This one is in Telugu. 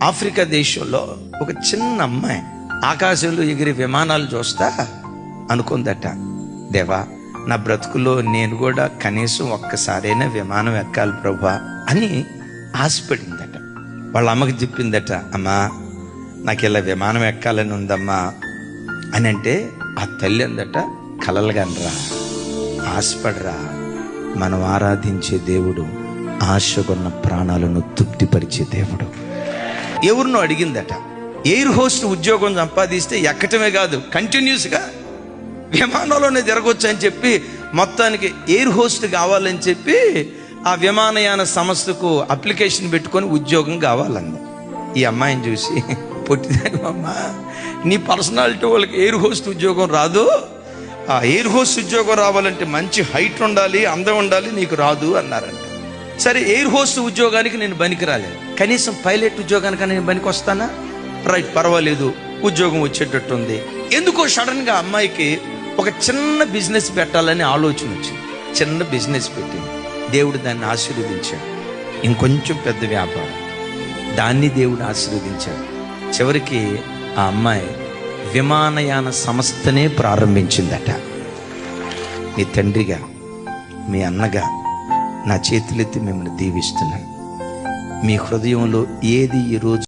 ఆఫ్రికా దేశంలో ఒక చిన్న అమ్మాయి ఆకాశంలో ఎగిరే విమానాలు చూస్తా అనుకుందట, దేవా నా బ్రతుకులో నేను కూడా కనీసం ఒక్కసారైనా విమానం ఎక్కాలి ప్రభా అని ఆశపడిందట. వాళ్ళ అమ్మకి చెప్పిందట, అమ్మా నాకు ఇలా విమానం ఎక్కాలని ఉందమ్మా అని. అంటే ఆ తల్లి అందట, కలలుగానరా, ఆశపడరా, మనం ఆరాధించే దేవుడు ఆశకున్న ప్రాణాలను తృప్తిపరిచే దేవుడు. ఎవరినో అడిగిందట, ఎయిర్ హోస్ట్ ఉద్యోగం సంపాదిస్తే ఎక్కటమే కాదు కంటిన్యూస్గా విమానంలోనే తిరగొచ్చు అని చెప్పి మొత్తానికి ఎయిర్ హోస్ట్ కావాలని చెప్పి ఆ విమానయాన సంస్థకు అప్లికేషన్ పెట్టుకొని ఉద్యోగం కావాలంది. ఈ అమ్మాయిని చూసి, పొట్టిదాని అమ్మ, నీ పర్సనాలిటీ వాళ్ళకి ఎయిర్ హోస్ట్ ఉద్యోగం రాదు, ఆ ఎయిర్ హోస్ట్ ఉద్యోగం రావాలంటే మంచి హైట్ ఉండాలి, అందం ఉండాలి, నీకు రాదు అన్నారంట. సరే ఎయిర్ హోస్ట్ ఉద్యోగానికి నేను పనికి రాలేదు, కనీసం పైలట్ ఉద్యోగానికి నేను పనికి వస్తానా? రైట్, పర్వాలేదు, ఉద్యోగం వచ్చేటట్టు ఉంది. ఎందుకో సడన్గా అమ్మాయికి ఒక చిన్న బిజినెస్ పెట్టాలని ఆలోచన వచ్చింది. చిన్న బిజినెస్ పెట్టింది, దేవుడు దాన్ని ఆశీర్వదించాడు. ఇంకొంచెం పెద్ద వ్యాపారం, దాన్ని దేవుడు ఆశీర్వదించాడు. చివరికి ఆ అమ్మాయి విమానయాన సంస్థనే ప్రారంభించిందట. మీ తండ్రిగా, మీ అన్నగా నా చేతులెత్తి మిమ్మల్ని దీవిస్తున్నాను. మీ హృదయంలో ఏది ఈరోజు